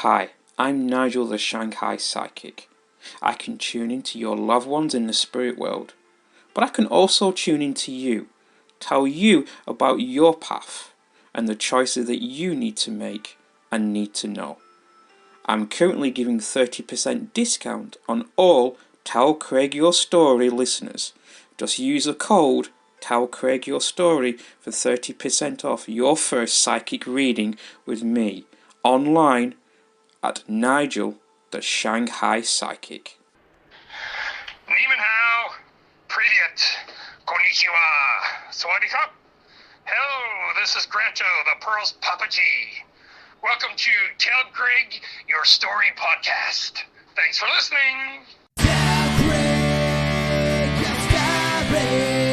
Hi, I'm Nigel the Shanghai Psychic. I can tune into your loved ones in the spirit world, but I can also tune into you, tell you about your path and the choices that you need to make and need to know. I'm currently giving 30% discount on all Tell Craig Your Story listeners. Just use the code Tell Craig Your Story for 30% off your first psychic reading with me online at Nigel the Shanghai Psychic. Ni hao, Privyet, Konnichiwa, Sawadee Hello, this is Granto, the Pearl's Papa G. Welcome to Tell Craig Your Story podcast. Thanks for listening. Tell Craig your story.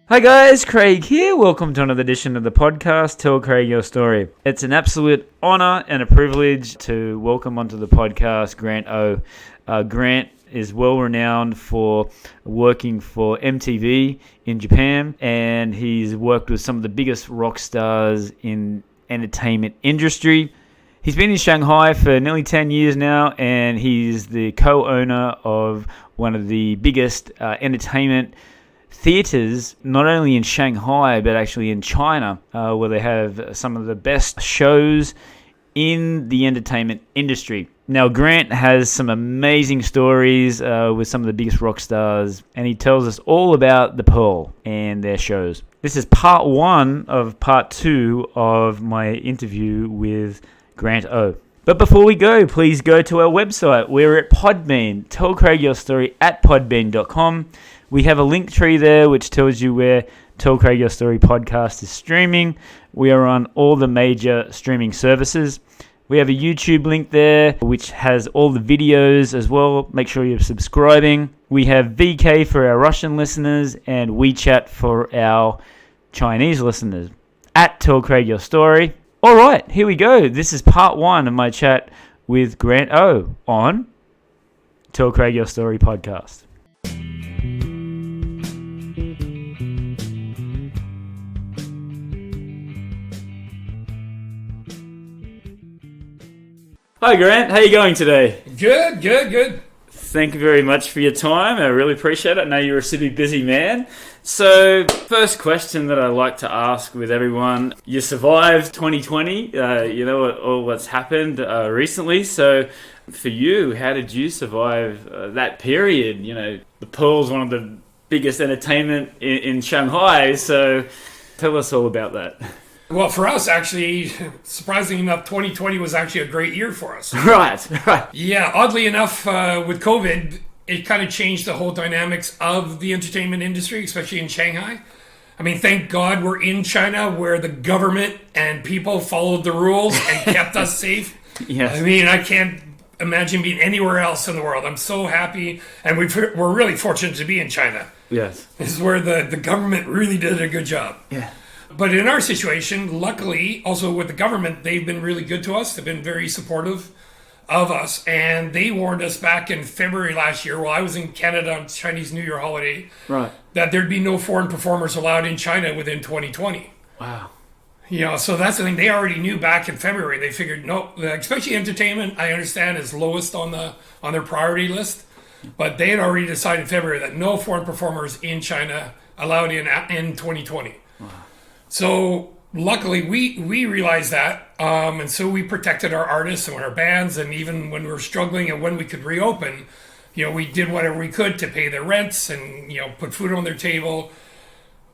Hi guys, Craig here. Welcome to another edition of the podcast, Tell Craig Your Story. It's an absolute honor and a privilege to welcome onto the podcast Grant O. Grant is well renowned for working for MTV in Japan, and he's worked with some of the biggest rock stars in entertainment industry. He's been in Shanghai for nearly 10 years now, and he's the co-owner of one of the biggest entertainment theaters, not only in Shanghai but actually in China, where they have some of the best shows in the entertainment industry. Now, Grant has some amazing stories with some of the biggest rock stars, and he tells us all about the Pearl and their shows. This is part one of part two of my interview with Grant O. But before we go, please go to our website. We're at Podbean. Tell Craig Your Story at podbean.com. We have a link tree there which tells you where Tell Craig Your Story podcast is streaming. We are on all the major streaming services. We have a YouTube link there which has all the videos as well. Make sure you're subscribing. We have VK for our Russian listeners and WeChat for our Chinese listeners. At Tell Craig Your Story. All right, here we go. This is part one of my chat with Grant O on Tell Craig Your Story podcast. Hi Grant, how are you going today? Good. Thank you very much for your time. I really appreciate it. I know you're a super busy man. So, first question that I like to ask with everyone, you survived 2020, all what's happened recently. So, for you, how did you survive that period? You know, the Pearl's one of the biggest entertainment in Shanghai. So, tell us all about that. Well, for us, actually, surprisingly enough, 2020 was actually a great year for us. Right. Yeah, oddly enough, with COVID, it kind of changed the whole dynamics of the entertainment industry, especially in Shanghai. I mean, thank God we're in China where the government and people followed the rules and kept us safe. Yes. I mean, I can't imagine being anywhere else in the world. I'm so happy, and we're really fortunate to be in China. Yes. This is where the government really did a good job. Yeah. But in our situation, luckily, also with the government, they've been really good to us. They've been very supportive of us. And they warned us back in February last year, while I was in Canada on Chinese New Year holiday, right, that there'd be no foreign performers allowed in China within 2020. Wow. So that's the thing. They already knew back in February. They figured, no, especially entertainment, I understand, is lowest on their priority list. But they had already decided in February that no foreign performers in China allowed in 2020. Wow. So luckily, we realized that, and so we protected our artists and our bands, and even when we were struggling and when we could reopen, we did whatever we could to pay their rents and put food on their table.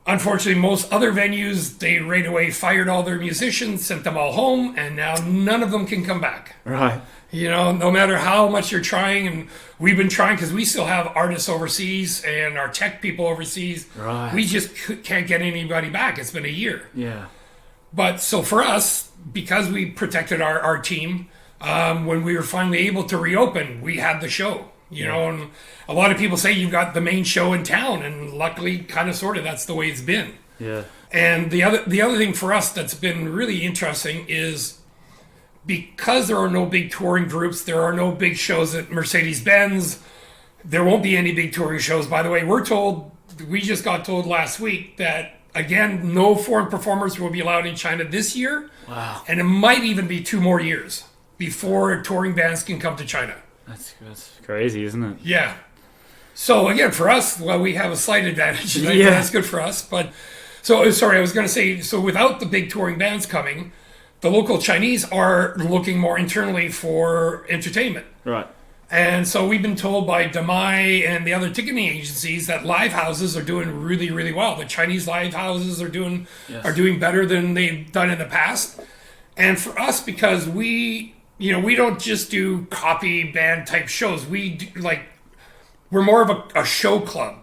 Unfortunately, most other venues, they right away fired all their musicians, sent them all home, and now none of them can come back. Right. No matter how much you're trying, and we've been trying because we still have artists overseas and our tech people overseas. Right. We just can't get anybody back. It's been a year. Yeah. But so for us, because we protected our team, when we were finally able to reopen, we had the show. And a lot of people say you've got the main show in town, and luckily, kind of, sort of, that's the way it's been. Yeah. And the other thing for us that's been really interesting is because there are no big touring groups, there are no big shows at Mercedes-Benz. There won't be any big touring shows. By the way, we just got told last week that, again, no foreign performers will be allowed in China this year. Wow. And it might even be 2 more years before touring bands can come to China. That's crazy, isn't it? Yeah. So again, for us, we have a slight advantage. Yeah. That's good for us. But I was going to say, so without the big touring bands coming, the local Chinese are looking more internally for entertainment. Right. And so we've been told by Demai and the other ticketing agencies that live houses are doing really, really well. The Chinese live houses are doing better than they've done in the past. And for us, because we don't just do copy band type shows. We're more of a show club.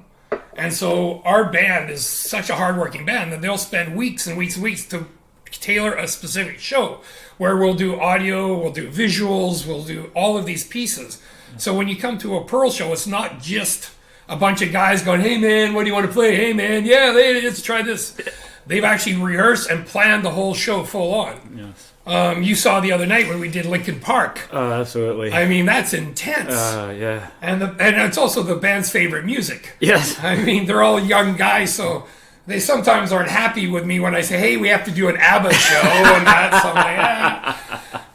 And so our band is such a hardworking band that they'll spend weeks and weeks and weeks to tailor a specific show where we'll do audio, we'll do visuals, we'll do all of these pieces. So when you come to a Pearl show, it's not just a bunch of guys going, hey man, what do you want to play? Hey man, yeah, let's try this. They've actually rehearsed and planned the whole show full on. Yes. You saw the other night when we did Linkin Park. Oh, absolutely. I mean, that's intense. Yeah. And it's also the band's favorite music. Yes. I mean, they're all young guys, so they sometimes aren't happy with me when I say, hey, we have to do an ABBA show and that. So I'm like, ah.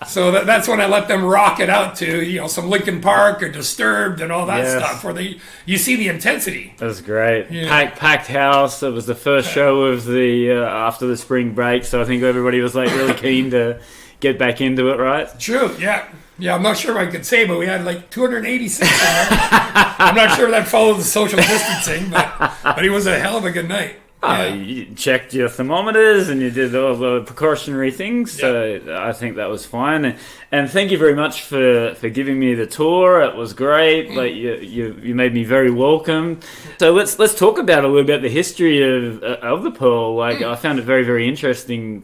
So that's when I let them rock it out to, some Linkin Park or Disturbed and all that stuff, where you see the intensity. That's great. Yeah. Packed house. It was the first show of the after the spring break, so I think everybody was really keen to get back into it, right? True. Yeah. Yeah, I'm not sure what I could say, but we had 286 in there. I'm not sure that followed the social distancing, but it was a hell of a good night. You checked your thermometers and you did all the precautionary things, so I think that was fine. And thank you very much for giving me the tour. It was great. You made me very welcome. So let's talk about a little bit the history of the Pearl. I found it very, very interesting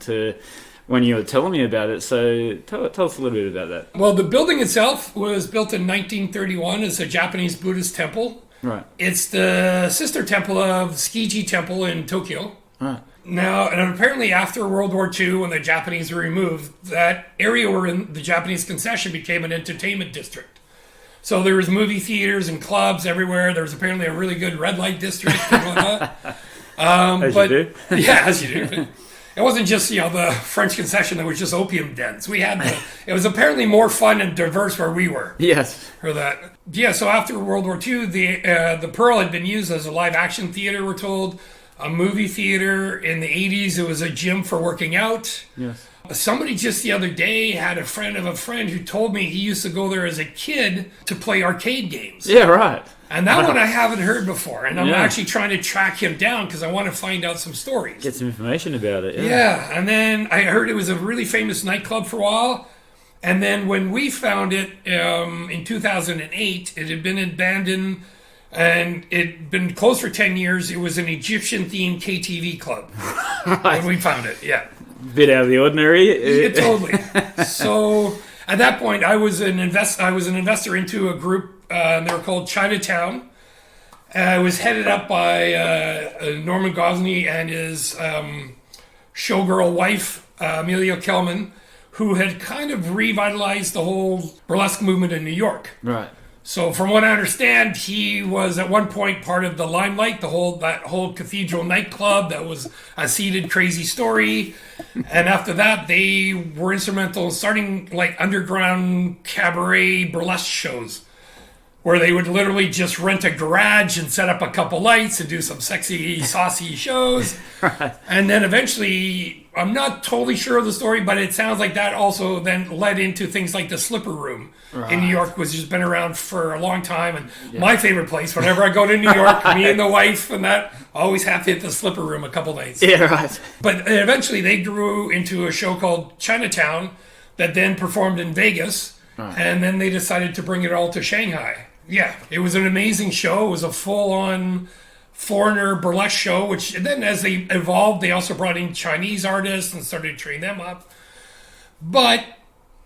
when you were telling me about it. So tell us a little bit about that. Well, the building itself was built in 1931 as a Japanese Buddhist temple. Right. It's the sister temple of Tsukiji Temple in Tokyo. Right. Now, and apparently after World War II, when the Japanese were removed, that area where the Japanese concession became an entertainment district. So there was movie theaters and clubs everywhere. There was apparently a really good red light district and whatnot. As you do. Yeah, as you do. It wasn't just, the French concession that was just opium dens. It was apparently more fun and diverse where we were. Yes. For that. Yeah, so after World War II, the Pearl had been used as a live action theater, we're told, a movie theater. In the 80s, it was a gym for working out. Yes. Somebody just the other day had a friend of a friend who told me he used to go there as a kid to play arcade games. Yeah, right. And that one I haven't heard before. And I'm actually trying to track him down because I want to find out some stories. Get some information about it. Yeah, and then I heard it was a really famous nightclub for a while. And then when we found it in 2008, it had been abandoned and it'd been closed for 10 years. It was an Egyptian-themed KTV club when we found it, yeah. Bit out of the ordinary. Yeah, totally. So at that point, I was an investor into a group. They were called Chinatown. It was headed up by Norman Gosney and his showgirl wife, Amelia Kelman, who had kind of revitalized the whole burlesque movement in New York. Right. So from what I understand, he was at one point part of the Limelight, that whole cathedral nightclub that was a seeded crazy story. And after that, they were instrumental in starting like underground cabaret burlesque shows, where they would literally just rent a garage and set up a couple lights and do some sexy, saucy shows. Right. And then eventually, I'm not totally sure of the story, but it sounds like that also then led into things like the Slipper Room in New York, which has been around for a long time. And my favorite place, whenever I go to New York, me and the wife and that, always have to hit the Slipper Room a couple nights. Yeah, right. But eventually they grew into a show called Chinatown that then performed in Vegas. Right. And then they decided to bring it all to Shanghai. Yeah, it was an amazing show. It was a full-on foreigner burlesque show, which then as they evolved, they also brought in Chinese artists and started to train them up. But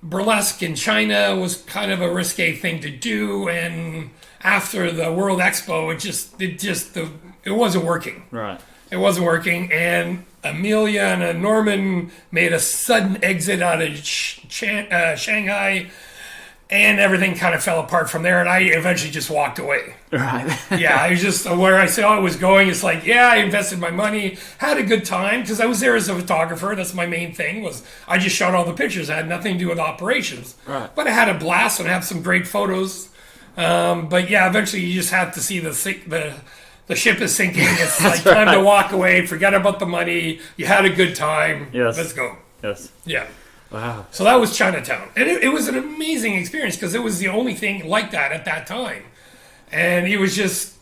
burlesque in China was kind of a risque thing to do, and after the World Expo, it wasn't working. Right. It wasn't working, and Amelia and Norman made a sudden exit out of Shanghai. And everything kind of fell apart from there, and I eventually just walked away. Right. Yeah, I was just where I saw it was going. It's like, yeah, I invested my money, had a good time because I was there as a photographer. That's my main thing. Was I just shot all the pictures. I had nothing to do with operations. Right. But I had a blast and I have some great photos. But yeah, eventually you just have to see the ship is sinking. It's like time to walk away. Forget about the money. You had a good time. Yes. Let's go. Yes. Yeah. Wow. So that was Chinatown. And it was an amazing experience because it was the only thing like that at that time. And it was just,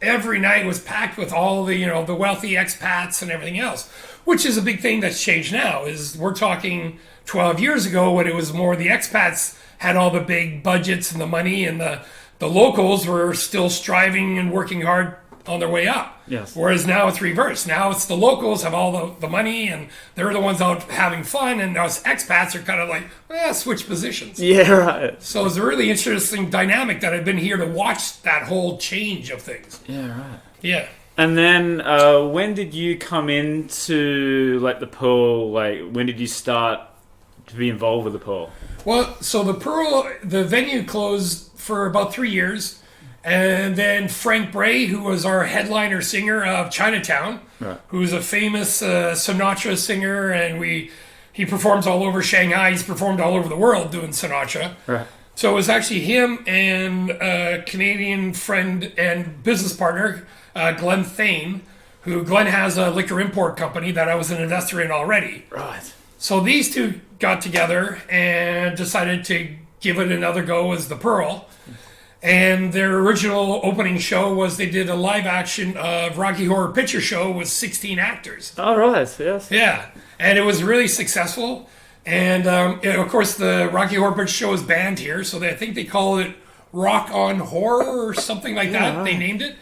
every night was packed with all the, the wealthy expats and everything else, which is a big thing that's changed now. Is we're talking 12 years ago when it was more the expats had all the big budgets and the money, and the locals were still striving and working hard on their way up. Yes. Whereas now it's reversed. Now it's the locals have all the money and they're the ones out having fun, and us expats are kind of like, switch positions. Yeah, right. So it's a really interesting dynamic that I've been here to watch that whole change of things. Yeah, right. Yeah. And then when did you come into like the Pearl? Like when did you start to be involved with the Pearl? Well, so the venue closed for about 3 years. And then Frank Bray, who was our headliner singer of Chinatown, right, who's a famous Sinatra singer, and he performs all over Shanghai. He's performed all over the world doing Sinatra. Right. So it was actually him and a Canadian friend and business partner, Glenn Thane, who Glenn has a liquor import company that I was an investor in already. Right. So these two got together and decided to give it another go as the Pearl. And their original opening show was they did a live action of Rocky Horror Picture Show with 16 actors. Oh, right, yes. Yeah, and it was really successful. And of course, the Rocky Horror Picture Show is banned here, so I think they call it Rock on Horror or something like that. Right. They named it.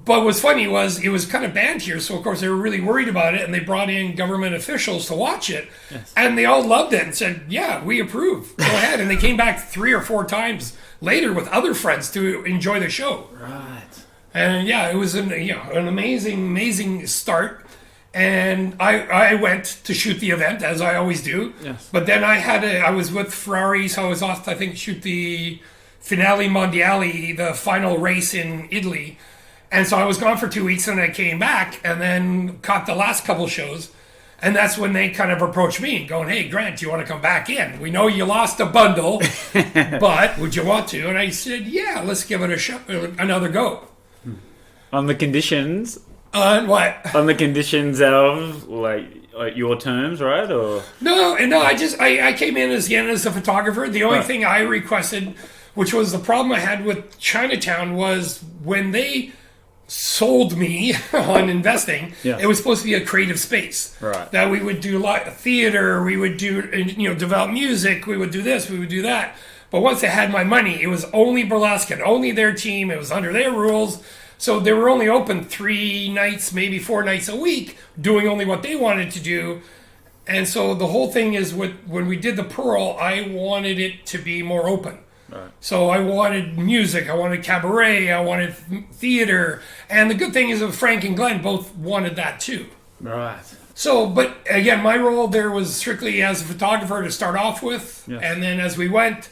But what's funny was it was kind of banned here, so of course they were really worried about it, and they brought in government officials to watch it, yes, and they all loved it and said, yeah, we approve, go ahead. And they came back 3 or 4 times later with other friends to enjoy the show. Right. And yeah, it was an amazing start. And I went to shoot the event, as I always do. Yes. But then I was with Ferrari, so I was off to, I think, shoot the Finale Mondiale, the final race in Italy. And so I was gone for 2 weeks, and I came back and then caught the last couple shows. And that's when they kind of approached me going, hey, Grant, do you want to come back in? We know you lost a bundle, but would you want to? And I said, yeah, let's give it another go. On the conditions? On what? On the conditions of, like your terms, right? Or No, I came in as a photographer. The only thing I requested, which was the problem I had with Chinatown, was when they sold me on investing, it was supposed to be a creative space. Right. That we would do theater, we would do, develop music, we would do this, we would do that. But once they had my money, it was only burlesque and only their team. It was under their rules. So they were only open 3 nights, maybe 4 nights a week, doing only what they wanted to do. And so the whole thing is, when we did the Pearl, I wanted it to be more open. Right. So I wanted music, I wanted cabaret, I wanted theater, and the good thing is that Frank and Glenn both wanted that too. Right. So, but again, my role there was strictly as a photographer to start off with, yes, and then as we went,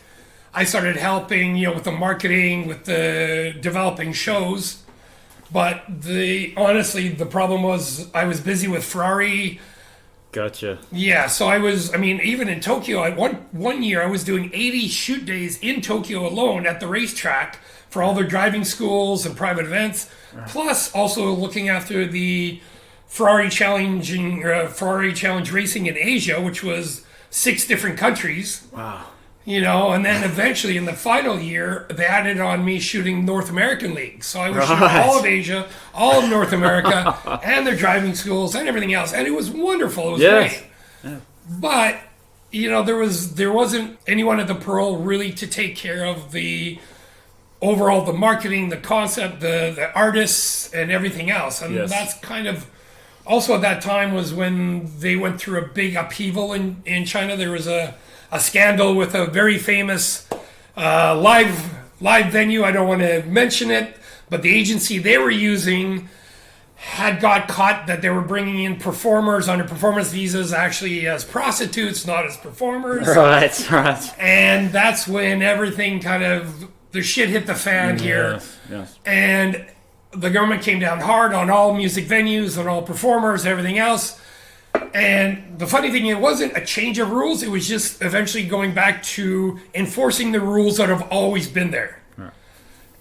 I started helping, with the marketing, with the developing shows. But honestly, the problem was I was busy with Ferrari. Gotcha. Yeah, so even in Tokyo, one year I was doing 80 shoot days in Tokyo alone at the racetrack for all their driving schools and private events, plus also looking after the Ferrari Challenge racing in Asia, which was 6 different countries. Wow. And then eventually in the final year, they added on me shooting North American leagues. So I was shooting all of Asia, all of North America, and their driving schools and everything else. And it was wonderful. It was great. Yeah. But, there wasn't anyone at the Pearl really to take care of the overall, the marketing, the concept, the artists, and everything else. And that's kind of... Also at that time was when they went through a big upheaval in China. There was a scandal with a very famous live venue. I don't want to mention it, but the agency they were using had got caught that they were bringing in performers under performance visas actually as prostitutes, not as performers. Right. And that's when everything the shit hit the fan here. Yes. And the government came down hard on all music venues and all performers, everything else. And the funny thing, it wasn't a change of rules. It was just eventually going back to enforcing the rules that have always been there. Right.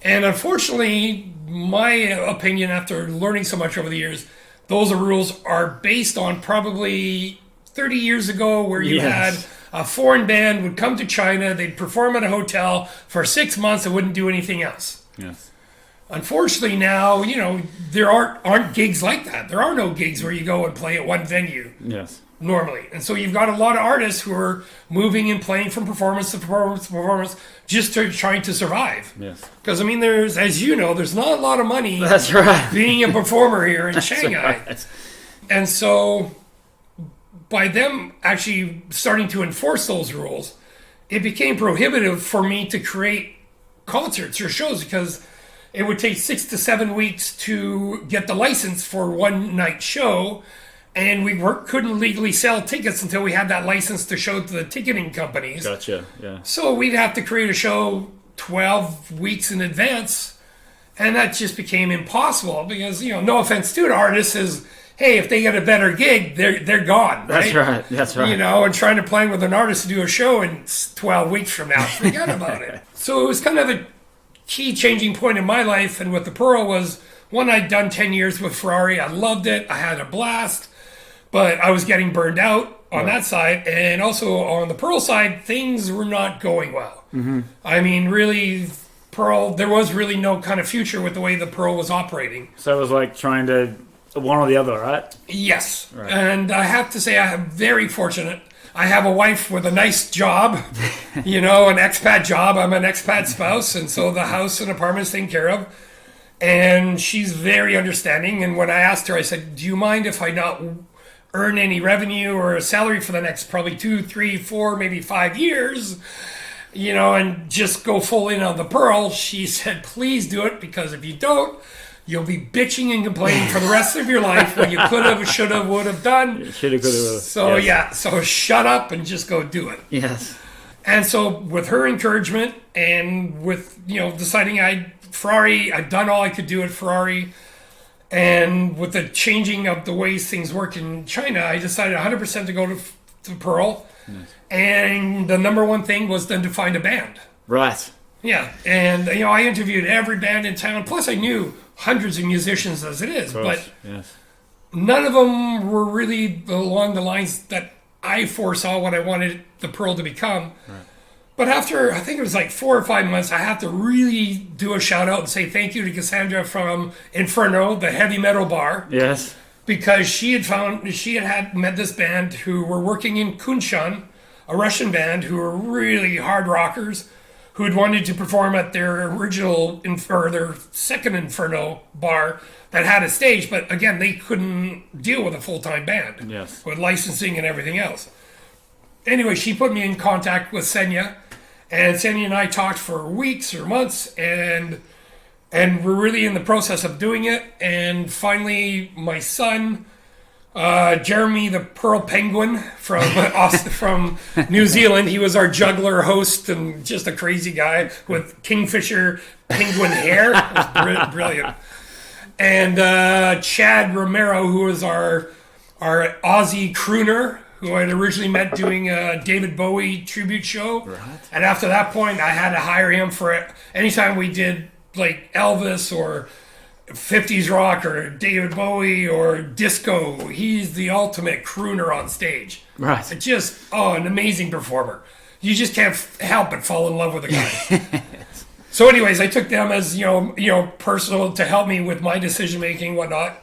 And unfortunately, my opinion, after learning so much over the years, those rules are based on probably 30 years ago, where you had a foreign band would come to China, they'd perform at a hotel for 6 months and wouldn't do anything else. Yes. Unfortunately now, there aren't gigs like that. There are no gigs where you go and play at one venue. Yes. Normally. And so you've got a lot of artists who are moving and playing from performance to performance to performance just to trying to survive. Yes. Because, there's, as you know, there's not a lot of money That's right. being a performer here in Shanghai. Right. And so by them actually starting to enforce those rules, it became prohibitive for me to create concerts or shows, because it would take 6 to 7 weeks to get the license for one night show, and we couldn't legally sell tickets until we had that license to show to the ticketing companies. Gotcha, yeah. So we'd have to create a show 12 weeks in advance, and that just became impossible because, no offense to the artists, is, hey, if they get a better gig, they're gone. Right? That's right. And trying to plan with an artist to do a show in 12 weeks from now, forget about it. So it was kind of a key changing point in my life, and with the Pearl was, one, I'd done 10 years with Ferrari. I loved it. I had a blast, but I was getting burned out on that side. And also on the Pearl side, things were not going well. Mm-hmm. Really, Pearl, there was really no kind of future with the way the Pearl was operating. So it was like trying to one or the other, right? Yes. Right. And I have to say, I am very fortunate. I have a wife with a nice job, an expat job. I'm an expat spouse, and so the house and apartment is taken care of. And she's very understanding. And when I asked her, I said, do you mind if I not earn any revenue or a salary for the next probably 2, 3, 4, maybe 5 years, and just go full in on the Pearl? She said, please do it, because if you don't, you'll be bitching and complaining for the rest of your life what you could have, should have, would have done. Should have, could have. So, so shut up and just go do it. Yes. And so with her encouragement and with, deciding Ferrari, I'd done all I could do at Ferrari. And with the changing of the ways things work in China, I decided 100% to go to Pearl. Nice. And the number one thing was then to find a band. Right. Yeah. And, I interviewed every band in town. Plus, I knew hundreds of musicians as it is. But none of them were really along the lines that I foresaw what I wanted the Pearl to become. Right. But after, I think it was like 4 or 5 months, I have to really do a shout out and say thank you to Cassandra from Inferno, the heavy metal bar. Yes. Because she had met this band who were working in Kunshan, a Russian band who were really hard rockers, who had wanted to perform at their original, or their second Inferno bar that had a stage, but again, they couldn't deal with a full-time band. Yes. With licensing and everything else. Anyway, she put me in contact with Senya, and Senya and I talked for weeks or months, and we're really in the process of doing it. And finally, my son, Jeremy the Pearl Penguin from New Zealand. He was our juggler host and just a crazy guy with kingfisher penguin hair. It was brilliant. And Chad Romero, who was our Aussie crooner, who I'd originally met doing a David Bowie tribute show. Right. And after that point, I had to hire him for anytime we did like Elvis or 50s rock or David Bowie or disco. He's the ultimate crooner on stage. Right. It's just, an amazing performer. You just can't help but fall in love with the guy. So anyways, I took them as, personal to help me with my decision making, whatnot.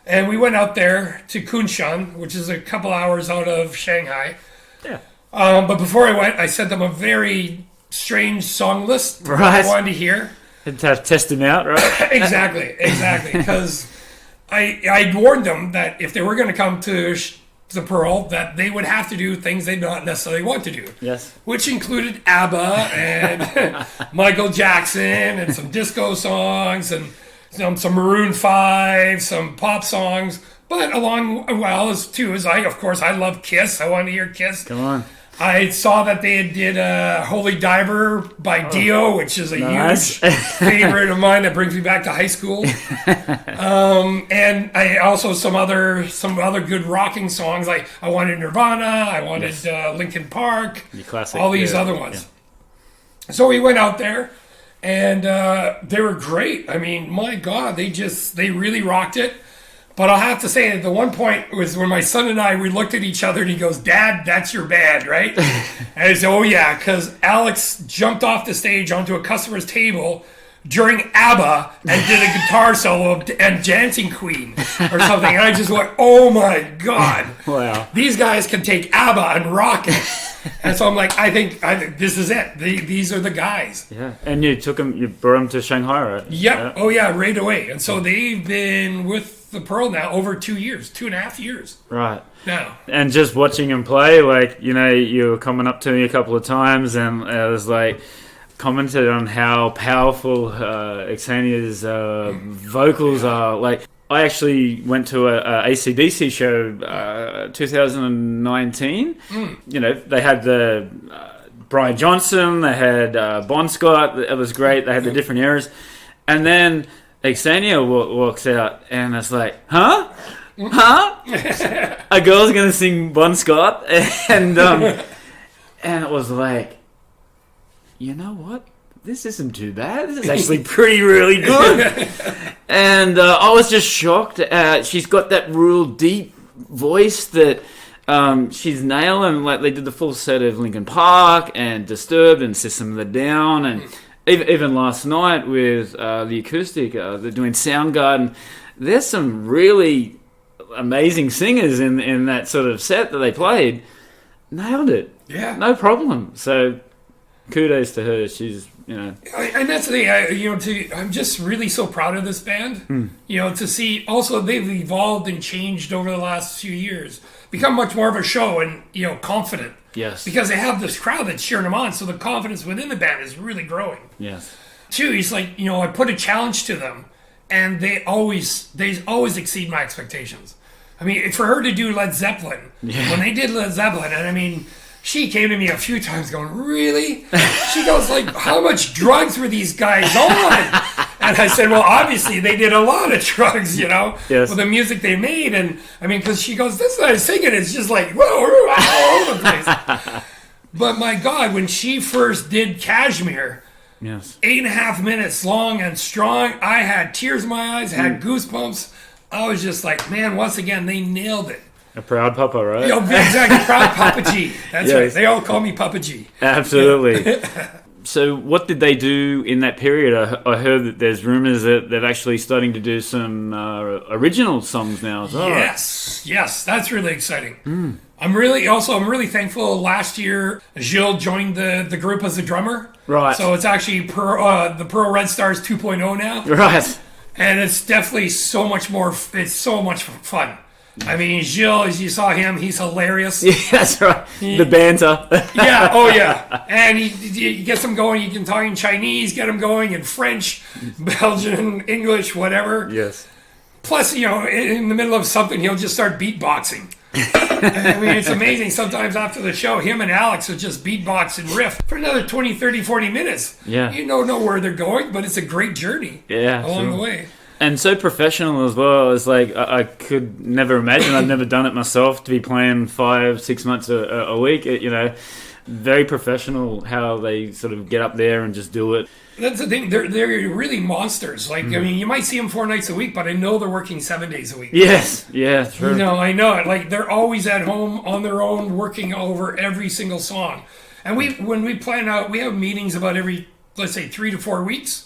And we went out there to Kunshan, which is a couple hours out of Shanghai. Yeah. But before I went, I sent them a very strange song list that I wanted to hear. And to test them out, right? Exactly. Because I'd warned them that if they were going to come to the Pearl, that they would have to do things they not necessarily want to do. Yes. Which included ABBA and Michael Jackson and some disco songs and some Maroon 5, some pop songs. But I love Kiss. I wanted to hear Kiss. Come on. I saw that they did Holy Diver by Dio, which is a huge favorite of mine that brings me back to high school. And I also some other good rocking songs. Like I wanted Nirvana, I wanted Linkin Park, classic, all these other ones. Yeah. So we went out there, and they were great. I mean, my God, they really rocked it. But I'll have to say, at the one point was when my son and I, we looked at each other and he goes, "Dad, that's your band, right?" And I said, "Oh yeah," because Alex jumped off the stage onto a customer's table during ABBA and did a guitar solo and Dancing Queen or something. And I just went, "Oh my God. Wow. These guys can take ABBA and rock it." And so I'm like, I think this is it. These are the guys. Yeah. And you brought them to Shanghai, right? Yep. Yeah. Oh yeah, right away. And so they've been with the Pearl now over 2.5 years. Right. Now. And just watching him play, you were coming up to me a couple of times and I was like, commented on how powerful Xenia's vocals are. Like, I actually went to a AcDc show 2019. They had the Brian Johnson, they had Bon Scott. It was great. They had the different eras. And then Xenia walks out and it's like, huh? A girl's going to sing Bon Scott? And it was like, you know what? This isn't too bad. This is actually really good. And I was just shocked. She's got that real deep voice that she's nailing. Like they did the full set of Linkin Park and Disturbed and System of a Down, and even last night with the acoustic, they're doing Soundgarden. There's some really amazing singers in that sort of set that they played. Nailed it. Yeah, no problem. So kudos to her. She's, and that's the thing. I'm just really so proud of this band. To see also they've evolved and changed over the last few years, become much more of a show and confident. Yes. Because they have this crowd that's cheering them on, so the confidence within the band is really growing. Yes. Two, it's like I put a challenge to them, and they always exceed my expectations. I mean, for her to do Led Zeppelin, when they did Led Zeppelin, and I mean, she came to me a few times going, "Really?" She goes, like, "How much drugs were these guys on?" And I said, "Well, obviously they did a lot of drugs, with the music they made." And I mean, because she goes, "This is not singing; it's just like whoa, all over the place." But my God, when she first did Kashmir, 8.5 minutes long and strong, I had tears in my eyes, had goosebumps. I was just like, man, once again, they nailed it. A proud papa, right? Exactly, proud Papa G. That's right. They all call me Papa G. Absolutely. So what did they do in that period? I heard that there's rumors that they're actually starting to do some original songs now as well. Yes, that's really exciting. I'm really thankful. Last year, Gilles joined the group as a drummer. Right. So it's actually the Pearl Red Stars 2.0 now. Right. And it's definitely so much more. It's so much fun. I mean, Gilles, as you saw him, he's hilarious. Yeah, that's right. The banter. Yeah, oh yeah. And he gets them going. You can talk in Chinese, get them going in French, Belgian, English, whatever. Yes. Plus, in the middle of something, he'll just start beatboxing. I mean, it's amazing. Sometimes after the show, him and Alex will just beatbox and riff for another 20, 30, 40 minutes. Yeah. You don't know where they're going, but it's a great journey along the way. And so professional as well. It's like I could never imagine. I've never done it myself to be playing 5-6 months a week. Very professional how they sort of get up there and just do it. That's the thing. They're really monsters. Like, I mean, you might see them 4 nights a week, but I know they're working 7 days a week. Yes. Yeah, true. I know it. Like, they're always at home on their own, working over every single song. And when we plan out, we have meetings about every, let's say, 3 to 4 weeks.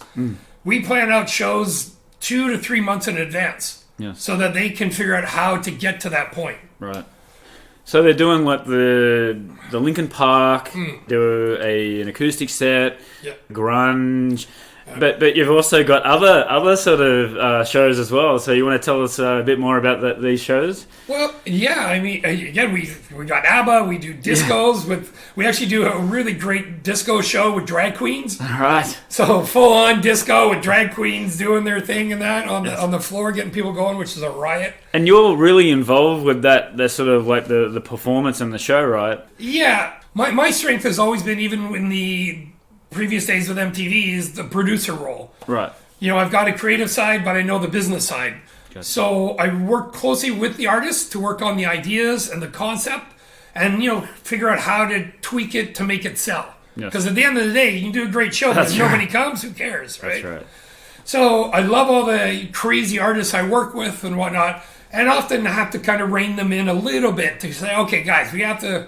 We plan out shows 2 to 3 months in advance, so that they can figure out how to get to that point. Right. So they're doing like the Linkin Park, do an acoustic set, grunge, but you've also got other sort of shows as well. So you want to tell us a bit more about these shows? Well, yeah. I mean, again, we got ABBA. We do discos we actually do a really great disco show with drag queens. Right. So full on disco with drag queens doing their thing and that on the floor, getting people going, which is a riot. And you're really involved with that sort of like the performance and the show, right? Yeah. My strength has always been, even in the previous days with MTV, is the producer role. Right. I've got a creative side, but I know the business side. Gotcha. So I work closely with the artists to work on the ideas and the concept and, figure out how to tweak it to make it sell. Because at the end of the day, you can do a great show, but if nobody comes, who cares, right? That's right. So I love all the crazy artists I work with and whatnot, and often I have to kind of rein them in a little bit to say, okay, guys, we have to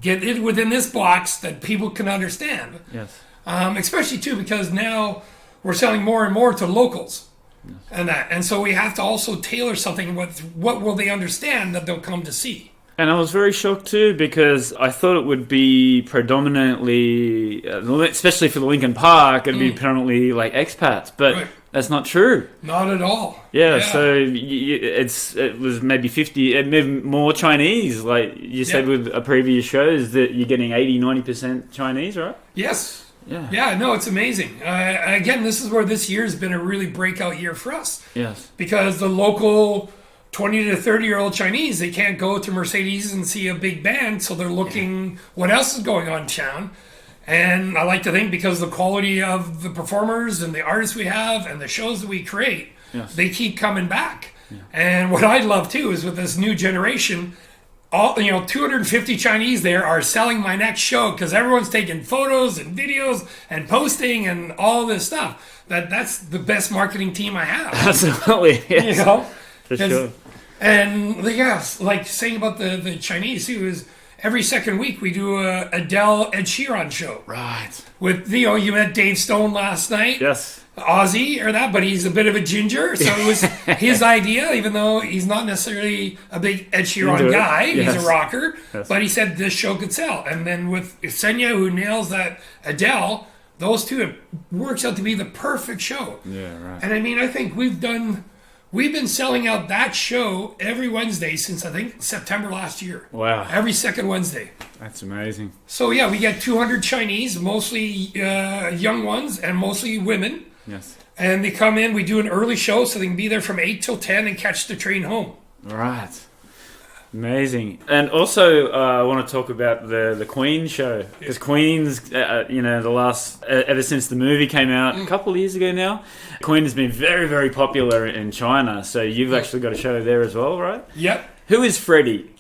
get it within this box that people can understand. Yes. Especially, too, because now we're selling more and more to locals and so we have to also tailor something with what will they understand that they'll come to see. And I was very shocked, too, because I thought it would be predominantly, especially for the Linkin Park, it'd be predominantly like expats, but that's not true. Not at all. Yeah. So it was maybe 50, maybe more Chinese, like you said with a previous shows, that you're getting 80-90% Chinese, right? Yes. Yeah. Yeah, no, it's amazing. Again, this is where this year has been a really breakout year for us. Yes. Because the local 20 to 30-year-old Chinese, they can't go to Mercedes and see a big band, so they're looking what else is going on in town. And I like to think because the quality of the performers and the artists we have and the shows that we create, they keep coming back. Yeah. And what I love, too, is with this new generation, 250 Chinese there are selling my next show because everyone's taking photos and videos and posting and all this stuff. That's the best marketing team I have. Absolutely. Yes. For sure. And like saying about the Chinese too, is every second week we do a Adele Ed Sheeran show. Right. With you met Dave Stone last night. Yes. Ozzy or that, but he's a bit of a ginger, so it was his idea, even though he's not necessarily a big Ed Sheeran guy. Yes. He's a rocker, but he said this show could sell. And then with Senya, who nails that Adele, those two, it works out to be the perfect show. Yeah, right. And I mean, I think we've been selling out that show every Wednesday since I think September last year. Wow. Every second Wednesday. That's amazing. So yeah, we get 200 Chinese, mostly young ones and mostly women. Yes. And they come in, we do an early show so they can be there from 8 till 10 and catch the train home. Right. Amazing. And also, I want to talk about the Queen show. Because Queen's, the last, ever since the movie came out a couple of years ago now, Queen has been very, very popular in China. So you've actually got a show there as well, right? Yep. Who is Freddie?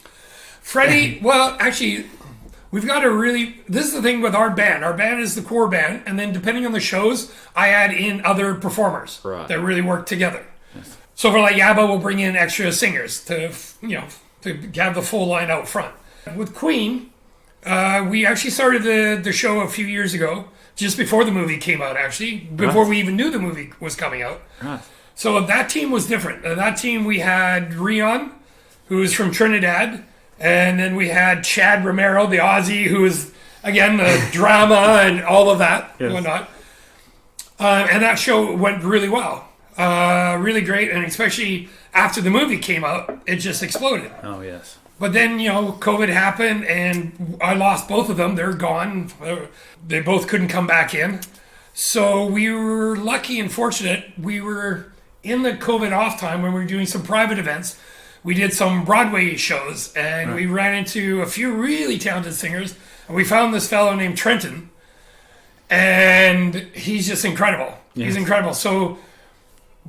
Freddie, well, actually, we've got this is the thing with our band. Our band is the core band. And then depending on the shows, I add in other performers that really work together. Yes. So for like ABBA, we'll bring in extra singers to have the full line out front. With Queen, we actually started the show a few years ago, just before the movie came out, actually, before we even knew the movie was coming out. Right. So that team was different. That team, we had Rion, who is from Trinidad, and then we had Chad Romero, the Aussie, who is, again, the drama and all of that and whatnot. And that show went really well. Really great, and especially after the movie came out, it just exploded. Oh, yes. But then, COVID happened, and I lost both of them. They're gone. They both couldn't come back in. So we were lucky and fortunate. We were in the COVID off time when we were doing some private events, we did some Broadway shows, and we ran into a few really talented singers, and we found this fellow named Trenton, and he's just incredible. Yes. He's incredible. So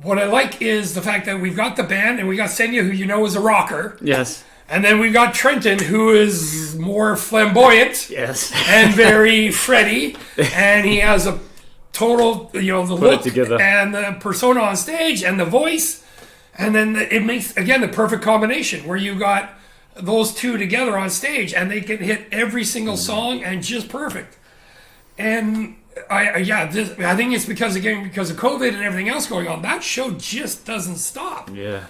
what I like is the fact that we've got the band, and we got Senya, who you know is a rocker. Yes. And then we've got Trenton, who is more flamboyant. Yes. And very Freddy, and he has a total, the look and the persona on stage and the voice. And then it makes, again, the perfect combination where you got those two together on stage and they can hit every single song and just perfect. And I think it's because of COVID and everything else going on, that show just doesn't stop. Yeah.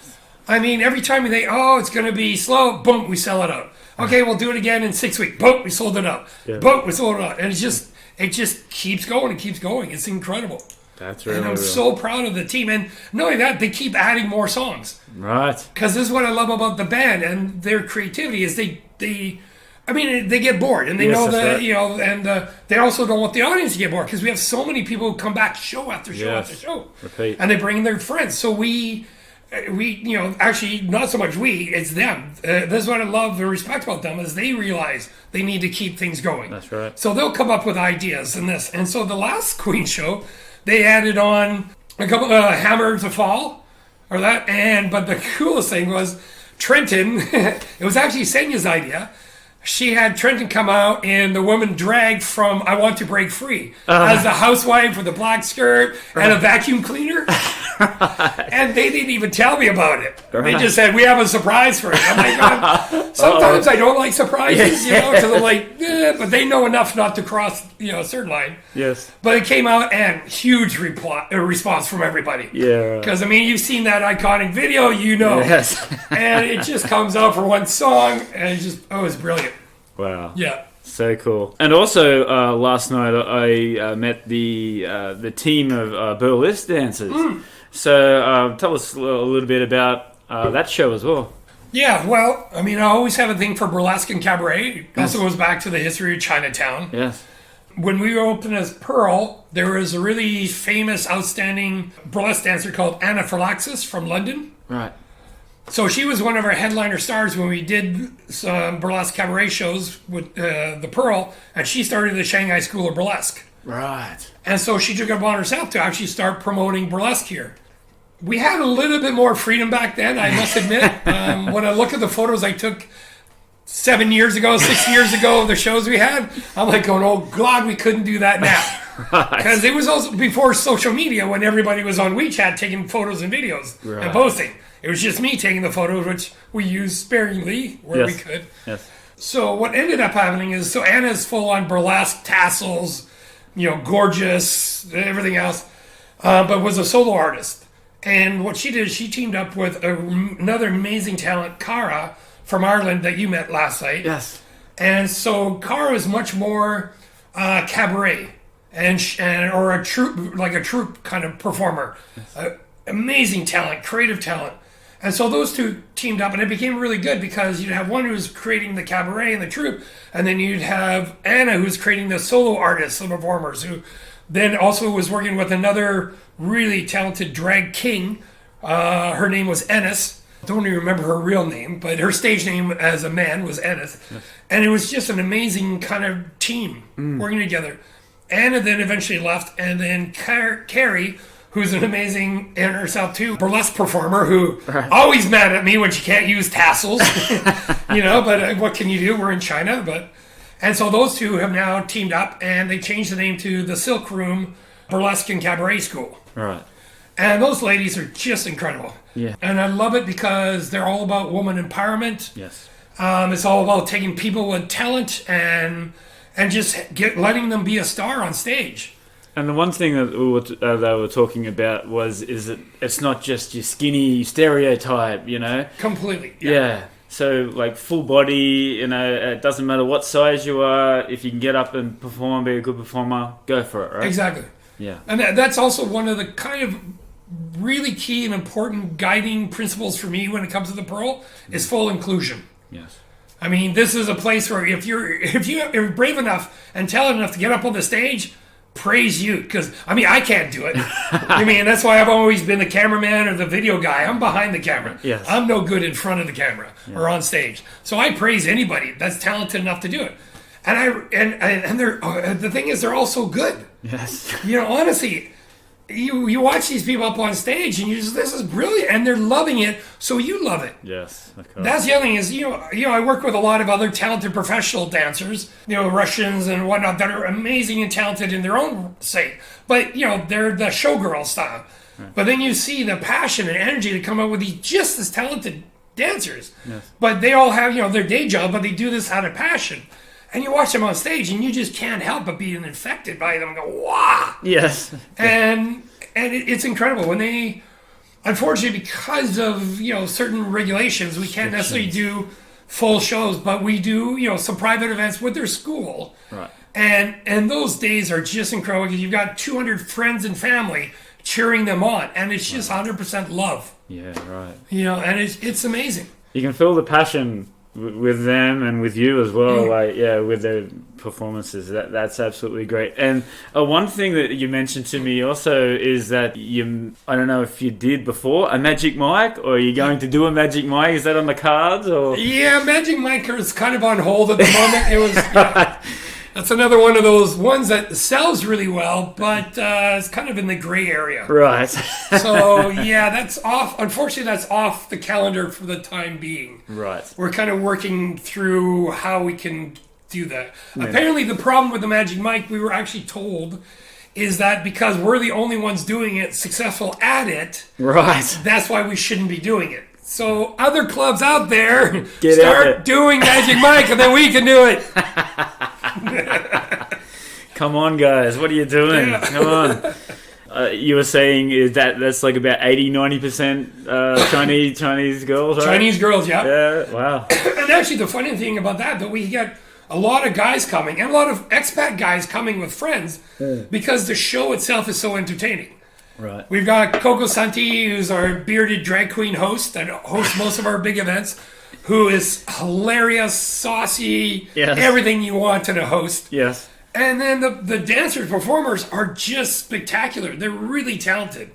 I mean, every time we think, it's going to be slow, boom, we sell it out. Okay, we'll do it again in 6 weeks. Boom, we sold it out. Yeah. Boom, we sold it out. And it just keeps going and keeps going. It's incredible. That's really And I'm so proud of the team. And not only that, they keep adding more songs. Right. Because this is what I love about the band and their creativity is they get bored. And they know that, right. And they also don't want the audience to get bored because we have so many people who come back show after show after show. Repeat. And they bring their friends. So we actually, not so much it's them. This is what I love and respect about them is they realize they need to keep things going. That's right. So they'll come up with ideas and this. And so the last Queen show, they added on a couple Hammer to Fall or that. But the coolest thing was Trenton, it was actually Senya's idea. She had Trenton come out in the woman drag from I Want to Break Free as a housewife with a black skirt and a vacuum cleaner. And they didn't even tell me about it. They just said, we have a surprise for you. I'm like, sometimes I don't like surprises, because I'm like, but they know enough not to cross, a certain line. Yes. But it came out and huge response from everybody. Yeah. Because, you've seen that iconic video, Yes. And it just comes out for one song and it's brilliant. Wow. Yeah. So cool. And also, last night I met the team of burlesque dancers. So tell us a little bit about that show as well. Yeah, well, I always have a thing for burlesque and cabaret. It also goes back to the history of Chinatown. Yes. When we opened as Pearl, there was a really famous, outstanding burlesque dancer called Anna Phylaxis from London. Right. So she was one of our headliner stars when we did some burlesque cabaret shows with the Pearl, and she started the Shanghai School of Burlesque. Right. And so she took it upon herself to actually start promoting burlesque here. We had a little bit more freedom back then, I must admit. When I look at the photos I took 6 years ago, the shows we had, I'm like going, oh God, we couldn't do that now. Because it was also before social media when everybody was on WeChat taking photos and videos and posting. It was just me taking the photos, which we used sparingly where we could. Yes. So what ended up happening is, Anna's full on burlesque, tassels, gorgeous, everything else, but was a solo artist. And what she did is she teamed up with another amazing talent, Cara, from Ireland that you met last night. Yes. And so Cara is much more cabaret or a troupe kind of performer. Yes. Amazing talent, creative talent. And so those two teamed up, and it became really good because you'd have one who was creating the cabaret and the troupe, and then you'd have Anna who's creating the solo artists and performers, who then also was working with another really talented drag king. Her name was Ennis. Don't even remember her real name, but her stage name as a man was Ennis. Yes. And it was just an amazing kind of team working together. Anna then eventually left, and then Carrie, who's an amazing, in herself too, burlesque performer who always mad at me when she can't use tassels, but what can you do? We're in China. And so those two have now teamed up and they changed the name to the Silk Room Burlesque and Cabaret School. Right. And those ladies are just incredible. Yeah. And I love it because they're all about woman empowerment. Yes. It's all about taking people with talent and just letting them be a star on stage. And the one thing that they were talking about is that it's not just your skinny stereotype, Completely. Yeah. So, like, full body, it doesn't matter what size you are. If you can get up and perform, be a good performer, go for it, right? Exactly. Yeah. And that's also one of the kind of really key and important guiding principles for me when it comes to the Pearl is full inclusion. Yes. This is a place where if you're brave enough and talented enough to get up on the stage, praise you, because I can't do it. That's why I've always been the cameraman or the video guy. I'm behind the camera. Yes. I'm no good in front of the camera or on stage. So I praise anybody that's talented enough to do it. And they're the thing is, they're all so good. Yes. Honestly, you watch these people up on stage and this is brilliant, and they're loving it, so you love it. Yes, of course. That's the other thing is, I work with a lot of other talented professional dancers, Russians and whatnot, that are amazing and talented in their own sake. But, they're the showgirl style. Right. But then you see the passion and energy to come up with these just as talented dancers. Yes. But they all have, their day job, but they do this out of passion. And you watch them on stage, and you just can't help but being infected by them and go, wow! Yes. And it's incredible. When they, unfortunately, because of, certain regulations, we can't necessarily do full shows, but we do, some private events with their school. Right. And those days are just incredible, because you've got 200 friends and family cheering them on, and it's just 100% love. Yeah, right. And it's amazing. You can feel the passion with them and with you as well, with their performances. That's absolutely great. And one thing that you mentioned to me also is that I don't know if you did before a Magic Mike, or are you going to do a Magic Mike? Is that on the cards? Or Magic Mike is kind of on hold at the moment. It was that's another one of those ones that sells really well, but it's kind of in the gray area. Right. So, that's off. Unfortunately, that's off the calendar for the time being. Right. We're kind of working through how we can do that. Yeah. Apparently, the problem with the Magic Mike, we were actually told, is that because we're the only ones doing it, successful at it, right, that's why we shouldn't be doing it. So other clubs out there, start doing Magic Mike, and then we can do it. Come on, guys. What are you doing? Yeah. Come on. You were saying that's like about 80-90% Chinese girls, right? Chinese girls, yeah. Yeah, wow. And actually, the funny thing about that we get a lot of guys coming, and a lot of expat guys coming with friends, because the show itself is so entertaining. Right. We've got Coco Santi, who's our bearded drag queen host that hosts most of our big events, who is hilarious, saucy, everything you want in a host. Yes. And then the dancers, performers are just spectacular. They're really talented.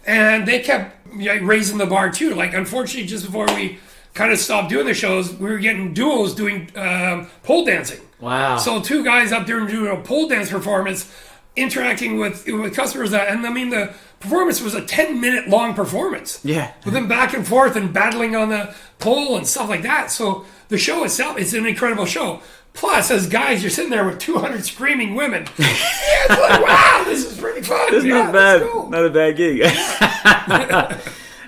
And they kept raising the bar too. Like, unfortunately, just before we kind of stopped doing the shows, we were getting duos doing pole dancing. Wow. So 2 guys up there doing a pole dance performance, interacting with customers, and the performance was a 10-minute long performance. Yeah. With them back and forth and battling on the pole and stuff like that. So the show itself is an incredible show. Plus, as guys, you're sitting there with 200 screaming women. It's like, wow, this is pretty fun. It's not bad. Cool. Not a bad gig.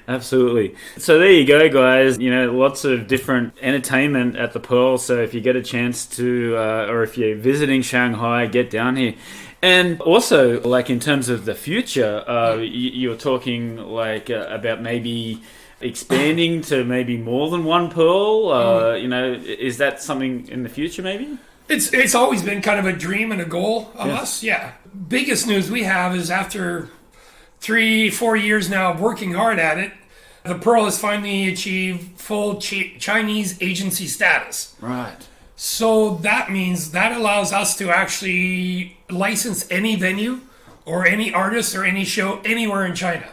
Absolutely. So there you go, guys. Lots of different entertainment at the Pearl. So if you get a chance to, or if you're visiting Shanghai, get down here. And also, like, in terms of the future, you're talking about maybe expanding to maybe more than one Pearl. Is that something in the future, maybe? It's always been kind of a dream and a goal of us. Yeah. Biggest news we have is after 3-4 years now of working hard at it, the Pearl has finally achieved full Chinese agency status. Right. So that means that allows us to actually license any venue or any artist or any show anywhere in China.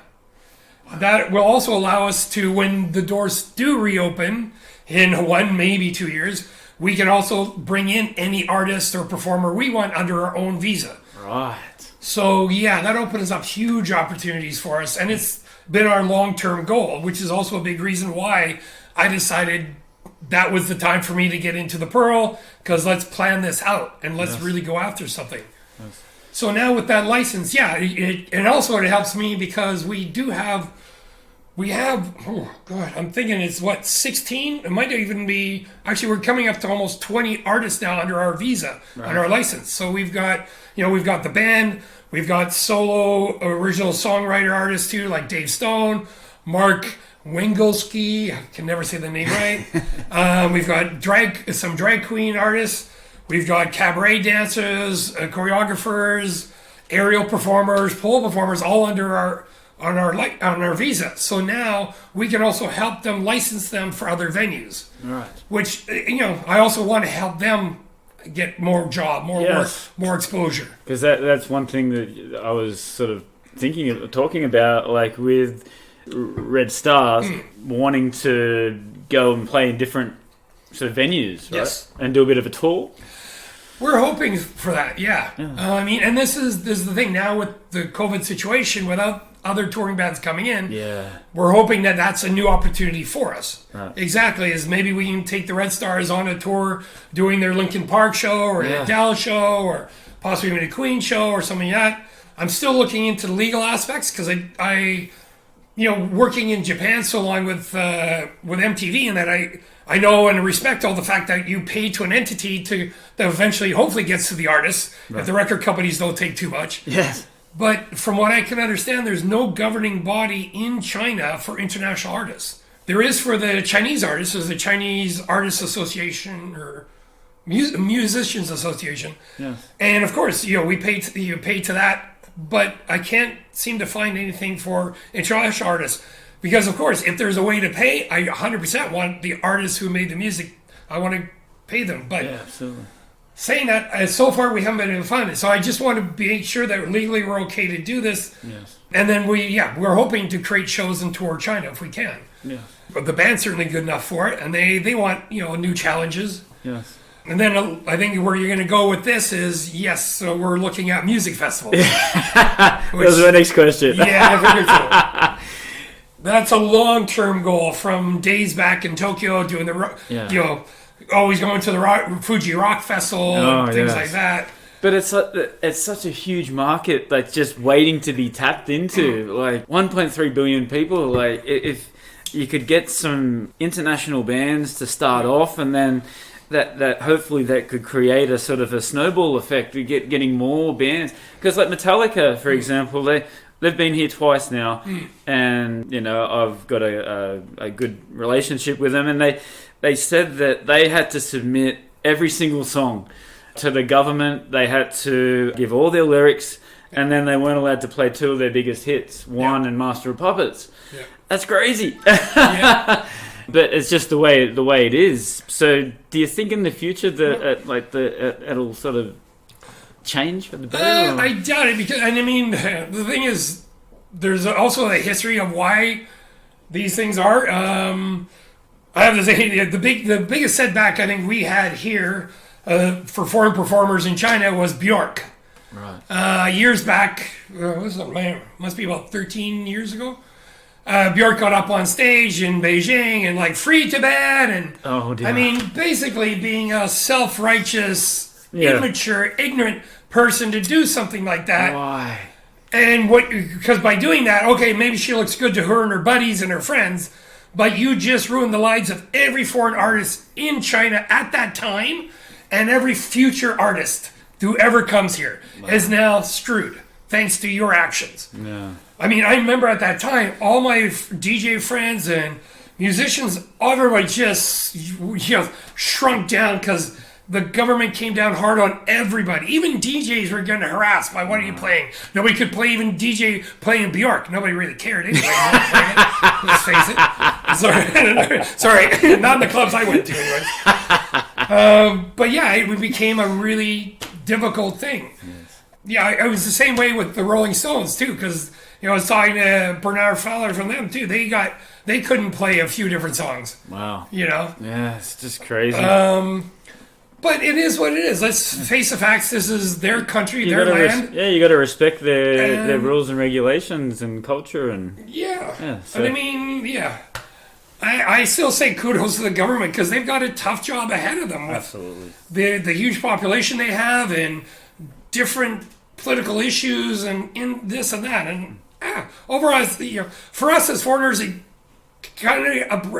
That will also allow us to, when the doors do reopen in 1, maybe 2 years, we can also bring in any artist or performer we want under our own visa. Right. So, that opens up huge opportunities for us. And it's been our long-term goal, which is also a big reason why I decided that was the time for me to get into the Pearl, because let's plan this out and let's really go after something. Yes. So now with that license, and also it helps me because we have, oh God, I'm thinking it's 16? It might even be, actually we're coming up to almost 20 artists now under our visa, on our license. So we've got the band, we've got solo original songwriter artists too, like Dave Stone, Mark Wingelski, I can never say the name right. We've got some drag queen artists. We've got cabaret dancers, choreographers, aerial performers, pole performers, all under on our visa. So now we can also help them license them for other venues. Right. Which I also want to help them get more job, more Yes. work, more exposure. Because that's one thing that I was sort of talking about, like with Red Stars wanting to go and play in different sort of venues, right? Yes. And do a bit of a tour. We're hoping for that, yeah. I mean, and this is the thing now with the COVID situation, without other touring bands coming in, we're hoping that that's a new opportunity for us. Right. Exactly, is maybe we can take the Red Stars on a tour doing their Linkin Park show or a Dallas show or possibly even a Queen show or something like that. I'm still looking into the legal aspects because I working in Japan so long with MTV, and that I know and respect all the fact that you pay to an entity that eventually hopefully gets to the artists if the record companies don't take too much. Yes. But from what I can understand, there's no governing body in China for international artists. There is for the Chinese artists. There's the Chinese Artists Association or Musicians Association. Yes. And of course, we pay to that. But I can't seem to find anything for international artists. Because, of course, if there's a way to pay, I 100% want the artists who made the music, I want to pay them. But absolutely. Saying that, so far we haven't been able to find it. So I just want to make sure that legally we're okay to do this. Yes. And then we're hoping to create shows and tour China if we can. Yeah. But the band's certainly good enough for it. And they want, new challenges. Yes. And then I think where you're going to go with this is, so we're looking at music festivals. That was my next question. Yeah, I figured so. That's a long-term goal from days back in Tokyo doing always going to the Fuji Rock Festival and things like that. But it's such a huge market that's just waiting to be tapped into. Like 1.3 billion people. Like if you could get some international bands to start off, and then that hopefully that could create a sort of a snowball effect. We getting more bands, because like Metallica, for example, they've been here twice now, and I've got a good relationship with them, and they said that they had to submit every single song to the government. They had to give all their lyrics, and then they weren't allowed to play two of their biggest hits, One and Master of Puppets. Yeah. That's crazy. Yeah. But it's just the way it is. So, do you think in the future that it'll sort of change for the better? I doubt it, because, and I mean, the thing is, there's also a history of why these things are. I have to say, the biggest setback I think we had here for foreign performers in China was Bjork. Right. Years back, must be about 13 years ago. Bjork got up on stage in Beijing and free Tibet, and I mean, basically being a self-righteous, immature, ignorant person to do something like that. Why? And because by doing that, maybe she looks good to her and her buddies and her friends, but you just ruined the lives of every foreign artist in China at that time, and every future artist who ever comes here is now screwed thanks to your actions. Yeah. I mean, I remember at that time, all my DJ friends and musicians, everybody just shrunk down because the government came down hard on everybody. Even DJs were getting harassed by, what are you playing? Nobody could play, even DJ playing Bjork. Nobody really cared anyway. Let's face it. Sorry, not in the clubs I went to anyway. But yeah, it became a really difficult thing. Yes. Yeah, it was the same way with the Rolling Stones too, because I was talking to Bernard Fowler from them too. They couldn't play a few different songs. Wow. Yeah, it's just crazy. But it is what it is. Let's face the facts. This is their country, their land. You got to respect their rules and regulations and culture and. Yeah. So. And I mean, I still say kudos to the government, because they've got a tough job ahead of them. With absolutely. The huge population they have and different political issues and in this and that, and overall, for us as foreigners, it kind of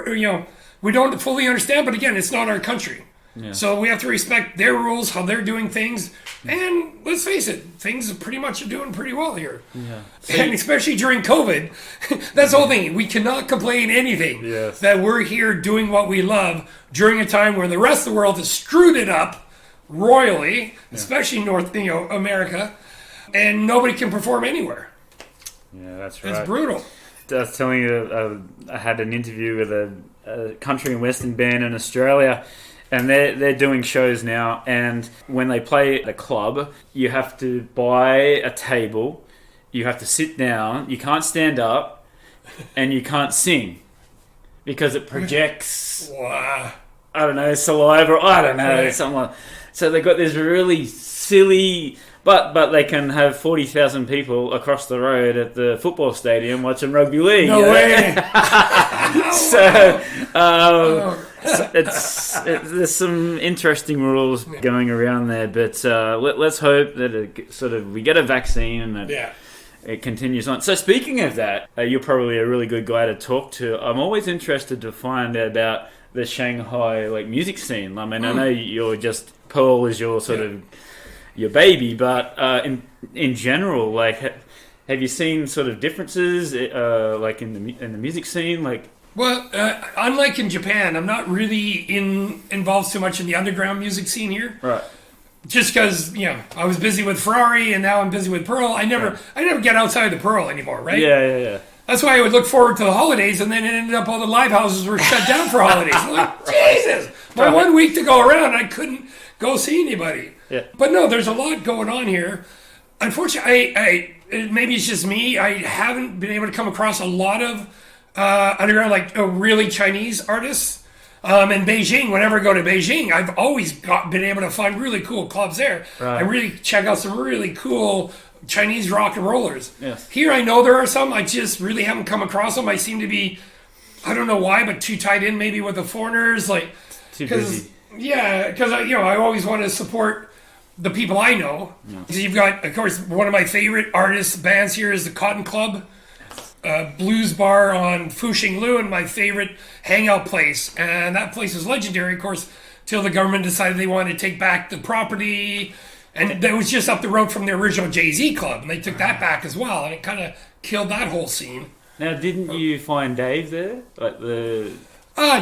we don't fully understand. But again, it's not our country, so we have to respect their rules, how they're doing things, and let's face it, things pretty much are doing pretty well here. Yeah, and especially during COVID, that's the whole thing. We cannot complain anything that we're here doing what we love during a time where the rest of the world has screwed it up royally, especially North America. And nobody can perform anywhere. Yeah, that's right. It's brutal. I was telling you, I had an interview with a country and western band in Australia, And they're doing shows now, and when they play at a club, you have to buy a table, you have to sit down, you can't stand up, and you can't sing because it projects, Wow. I don't know, saliva, I don't know, Right. something like. So they've got this really silly, but they can have 40,000 people across the road at the football stadium watching rugby league. No way. So, there's some interesting rules going around there, but let's hope that we get a vaccine and that Yeah. it continues on. So speaking of that, you're probably a really good guy to talk to. I'm always interested to find out about the Shanghai music scene. I mean, I know you're just Pearl is your sort of your baby, but in general, have you seen sort of differences in the music scene, Well, unlike in Japan, I'm not really involved so much in the underground music scene here. Right. Just because I was busy with Ferrari and now I'm busy with Pearl. I never get outside the Pearl anymore, right? Yeah. That's why I would look forward to the holidays, and then it ended up all the live houses were shut down for holidays. I'm like, Jesus! My 1 week to go around, I couldn't go see anybody. Yeah. But no, there's a lot going on here. Unfortunately, maybe it's just me. I haven't been able to come across a lot of underground, really Chinese artists. In Beijing, whenever I go to Beijing, I've always been able to find really cool clubs there. Right. And really check out some really cool Chinese rock and rollers. Yes. Here I know there are some. I just really haven't come across them. I seem to be, I don't know why, but too tied in maybe with the foreigners. Too busy. Yeah, because I always want to support the people I know. Because you've got, of course, one of my favorite artists, bands here is the Cotton Club. Blues bar on Fuxing Lu, and my favorite hangout place. And that place is legendary, of course, till the government decided they wanted to take back the property. And that was just up the road from the original Jay-Z club, and they took that back as well, and it kind of killed that whole scene. Now, didn't you find Dave there?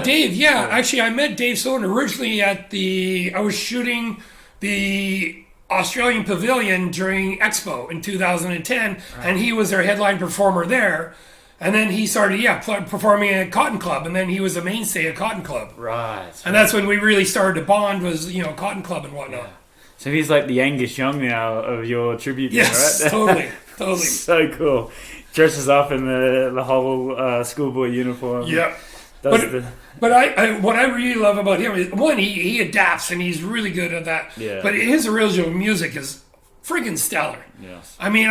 Dave, yeah. Actually, I met Dave Sloan originally I was shooting the Australian Pavilion during Expo in 2010, and he was their headline performer there. And then he started, performing at Cotton Club, and then he was a mainstay at Cotton Club. Right. And that's when we really started to bond, was, Cotton Club and whatnot. Yeah. So he's like the Angus Young now of your tribute band, Yes, right? totally. So cool. Dresses up in the whole schoolboy uniform. Yeah. Does But I what I really love about him is, one, he adapts, and he's really good at that. Yeah. But his original music is friggin' stellar. Yes. I mean,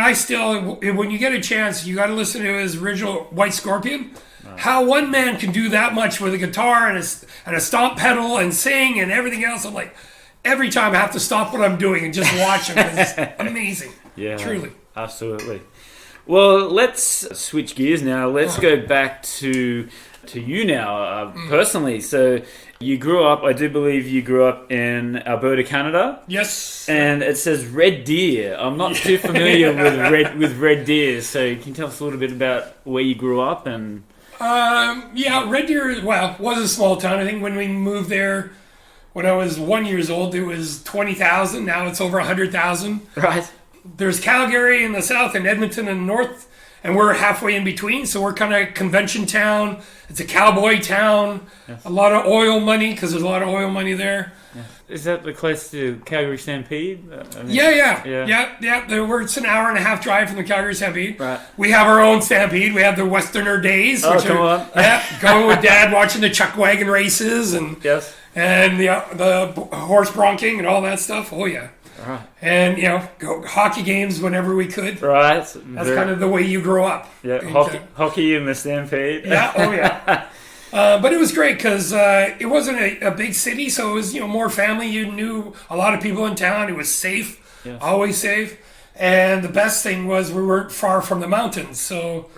when you get a chance, you got to listen to his original White Scorpion. Right. How one man can do that much with a guitar and a stomp pedal and sing and everything else. I'm like, every time I have to stop what I'm doing and just watch him. It's amazing. Yeah. Truly. Absolutely. Well, let's switch gears now. Let's go back to you now, personally. So you grew up, I do believe you grew up in Alberta, Canada. Yes. And it says Red Deer. I'm not too familiar with Red Deer, so can you tell us a little bit about where you grew up? And Red Deer, was a small town. I think when we moved there, when I was 1 year old, it was 20,000. Now it's over 100,000. Right. There's Calgary in the south and Edmonton in the north, and we're halfway in between. So we're kind of convention town. It's a cowboy town. Yes. A lot of oil money, because there's a lot of oil money there. Yeah. Is that the close to Calgary Stampede? Yeah. It's an hour and a half drive from the Calgary Stampede. Right. We have our own Stampede. We have the Westerner Days. Come on. Going with Dad, watching the chuck wagon races and the horse bronking and all that stuff. Oh yeah. Right. And go hockey games whenever we could. Right. That's kind of the way you grow up. Yeah. Hockey in the Stampede. Yeah. Oh yeah. But it was great because it wasn't a big city, so it was more family. You knew a lot of people in town. It was safe, always safe. And the best thing was we weren't far from the mountains, so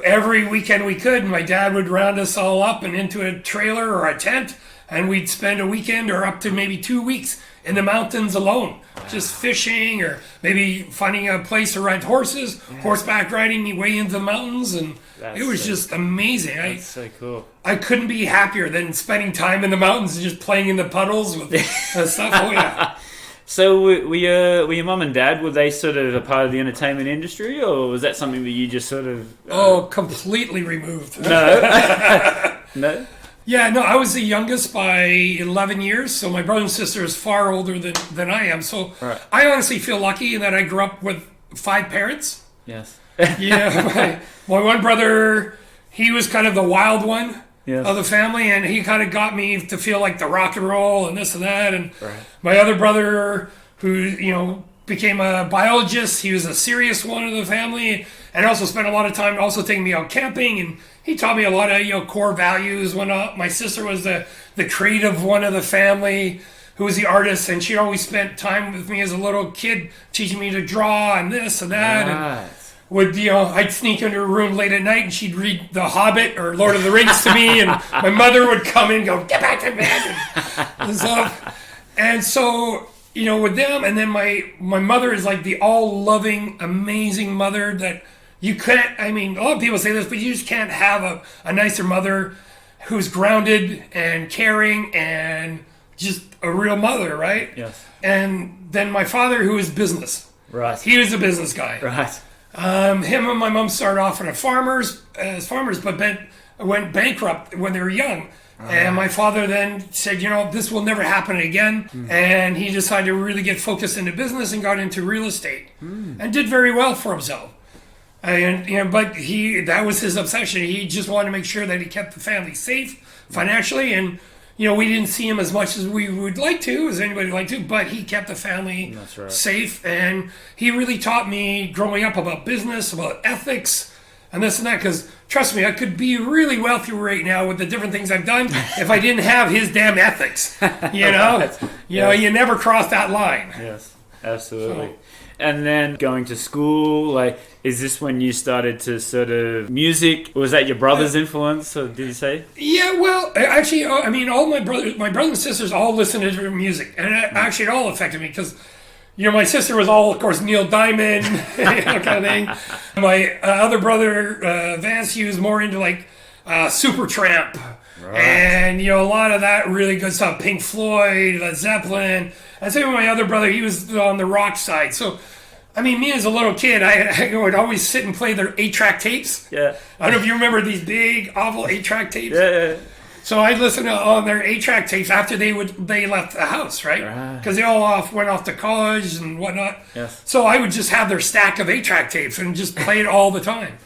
every weekend we could, my dad would round us all up and into a trailer or a tent, and we'd spend a weekend or up to maybe 2 weeks in the mountains alone, just fishing or maybe finding a place to rent horses, horseback riding way into the mountains, and it was just amazing. That's so cool. I couldn't be happier than spending time in the mountains and just playing in the puddles with stuff. Oh yeah. So were your mum and dad, were they sort of a part of the entertainment industry, or was that something that you just sort of... completely removed. No? No? Yeah, no, I was the youngest by 11 years, so my brother and sister is far older than I am. So Right. I honestly feel lucky in that I grew up with 5 parents. Yes. Yeah, my one brother, he was kind of the wild one Yes. of the family, and he kind of got me to feel like the rock and roll and this and that. And Right. my other brother, who became a biologist, he was a serious one of the family, and also spent a lot of time also taking me out camping, and he taught me a lot of core values. My sister was the creative one of the family, who was the artist, and she always spent time with me as a little kid, teaching me to draw and this and that. Right. And I'd sneak into her room late at night, and she'd read The Hobbit or Lord of the Rings to me, and my mother would come in and go, "Get back to bed," and stuff. And so, with them, and then my mother is like the all-loving, amazing mother that you can't, a lot of people say this, but you just can't have a nicer mother who's grounded and caring and just a real mother, right? Yes. And then my father, who is business. Right. He was a business guy. Right. Him and my mom started off as farmers, but went bankrupt when they were young. And my father then said, this will never happen again. And he decided to really get focused into business and got into real estate and did very well for himself. But that was his obsession. He just wanted to make sure that he kept the family safe financially. And, we didn't see him as much as we would like to, as anybody would like to, but he kept the family safe. And he really taught me growing up about business, about ethics, and this and that. Because trust me, I could be really wealthy right now with the different things I've done if I didn't have his damn ethics. You never cross that line. Yes, absolutely. And then going to school, is this when you started to sort of music? Was that your brother's influence, or did you say? Yeah, well, actually, all my brothers and sisters all listened to music, and actually it all affected me because, my sister was all, of course, Neil Diamond, kind of thing. My other brother, Vance, he was more into Supertramp. Right. And, a lot of that really good stuff. Pink Floyd, Led Zeppelin. And same with my other brother, he was on the rock side. So, me as a little kid, I would always sit and play their 8-track tapes. Yeah. I don't know if you remember these big, awful 8-track tapes. Yeah. So I'd listen on their 8-track tapes after they left the house, right? Because they all went off to college and whatnot. Yes. So I would just have their stack of 8-track tapes and just play it all the time.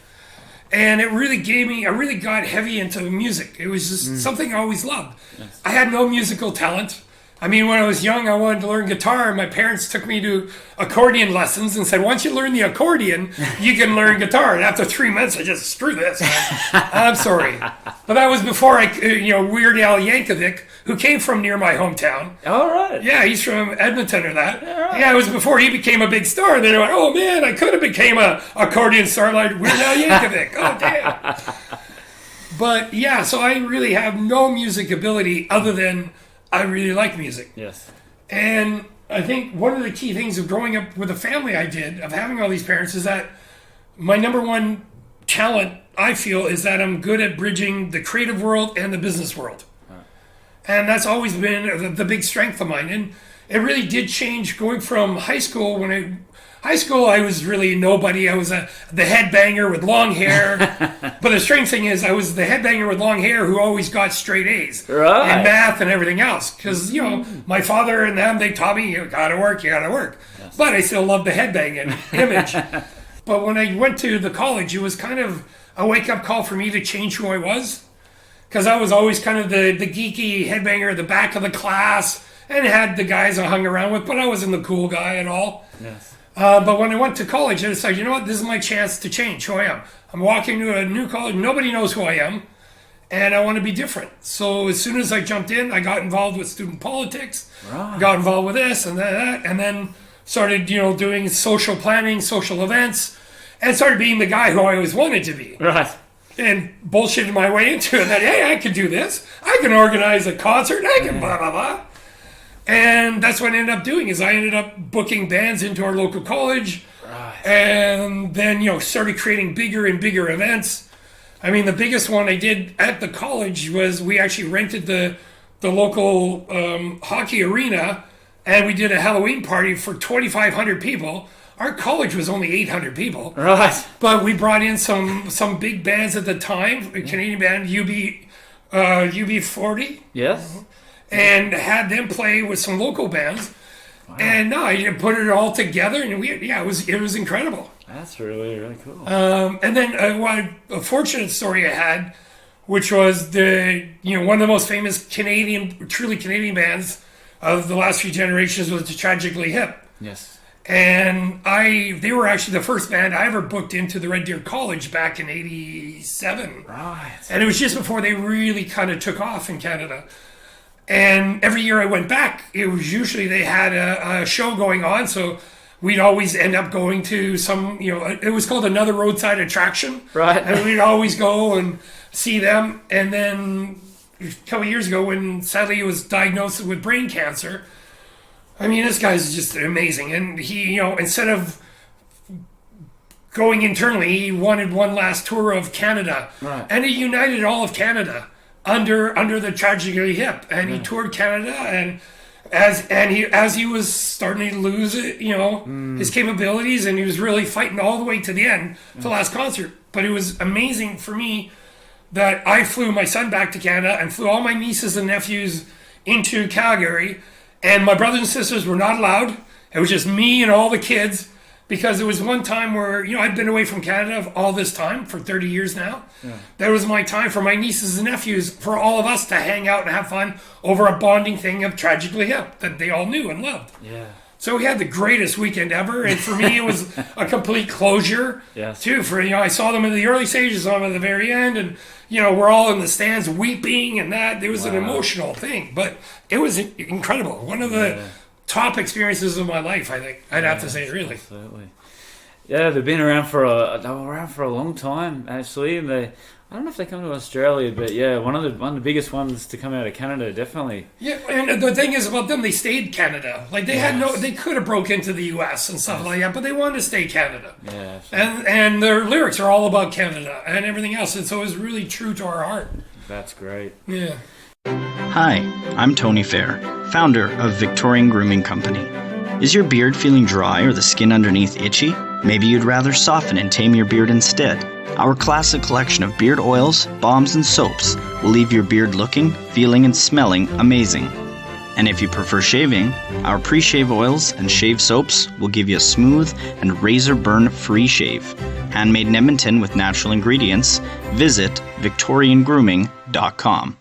And it really I really got heavy into music. It was just something I always loved. Yes. I had no musical talent. When I was young, I wanted to learn guitar, and my parents took me to accordion lessons and said, once you learn the accordion, you can learn guitar. And after 3 months, I just, screw this. I'm sorry. But that was before Weird Al Yankovic, who came from near my hometown. All right. Yeah, he's from Edmonton or that. Right. Yeah, it was before he became a big star. And then I went, oh man, I could have became a accordion star like Weird Al Yankovic. Oh, damn. But yeah, so I really have no music ability other than I really like music. Yes. And I think one of the key things of growing up with the family I did, of having all these parents, is that my number one talent, I feel, is that I'm good at bridging the creative world and the business world. And that's always been the big strength of mine. And it really did change going from high school. High school, I was really nobody. I was the headbanger with long hair. But the strange thing is, I was the headbanger with long hair who always got straight A's in math and everything else. Because, my father and them, they taught me, you gotta work. Yes. But I still loved the headbanging image. But when I went to the college, it was kind of a wake-up call for me to change who I was. Because I was always kind of the geeky headbanger at the back of the class and had the guys I hung around with, but I wasn't the cool guy at all. Yes. But when I went to college, I decided, this is my chance to change who I am. I'm walking to a new college. Nobody knows who I am, and I want to be different. So as soon as I jumped in, I got involved with student politics, got involved with this and that, and then started, doing social planning, social events, and started being the guy who I always wanted to be. Right. And bullshitted my way into it that, hey, I can do this. I can organize a concert. I can blah, blah, blah. And that's what I ended up doing, is I ended up booking bands into our local college. Right. And then, started creating bigger and bigger events. The biggest one I did at the college was we actually rented the local hockey arena, and we did a Halloween party for 2,500 people. Our college was only 800 people. Right. But we brought in some big bands at the time, a Canadian band, UB40. Yes. And had them play with some local bands. Wow. And no, I put it all together, and it was incredible. That's really, really cool. And then a fortunate story I had, which was one of the most famous truly Canadian bands of the last few generations was the Tragically Hip. Yes. And they were actually the first band I ever booked into the Red Deer College back in '87. Right. And it was just before they really kind of took off in Canada. And every year I went back, it was usually they had a show going on, so we'd always end up going to some, it was called another roadside attraction. Right. And we'd always go and see them. And then a couple of years ago, when sadly he was diagnosed with brain cancer, I mean, this guy's just amazing. And he, instead of going internally, he wanted one last tour of Canada. Right. And he united all of Canada under the Tragically Hip. And he toured Canada, and as he was starting to lose it, his capabilities, and he was really fighting all the way to the end, to the last concert. But it was amazing for me that I flew my son back to Canada and flew all my nieces and nephews into Calgary. And my brothers and sisters were not allowed. It was just me and all the kids, because there was one time where, I'd been away from Canada all this time, for 30 years now. Yeah. That was my time for my nieces and nephews, for all of us to hang out and have fun over a bonding thing of Tragically Hip that they all knew and loved. Yeah. So we had the greatest weekend ever. And for me, it was a complete closure, too. I saw them in the early stages, saw them at the very end, and we're all in the stands weeping, and that it was an emotional thing, but it was incredible. One of the top experiences of my life, I think. I'd have to say, really. Absolutely. Yeah, they've been around for a long time, actually, and I don't know if they come to Australia, but one of the biggest ones to come out of Canada, definitely. Yeah, and the thing is about them, they stayed Canada. Like they could have broke into the US and stuff like that, but they wanted to stay Canada. Yeah. And their lyrics are all about Canada and everything else, and so it's really true to our heart. That's great. Yeah. Hi, I'm Tony Fair, founder of Victorian Grooming Company. Is your beard feeling dry or the skin underneath itchy? Maybe you'd rather soften and tame your beard instead. Our classic collection of beard oils, balms, and soaps will leave your beard looking, feeling, and smelling amazing. And if you prefer shaving, our pre-shave oils and shave soaps will give you a smooth and razor burn-free shave. Handmade in Edmonton with natural ingredients. Visit victoriangrooming.com.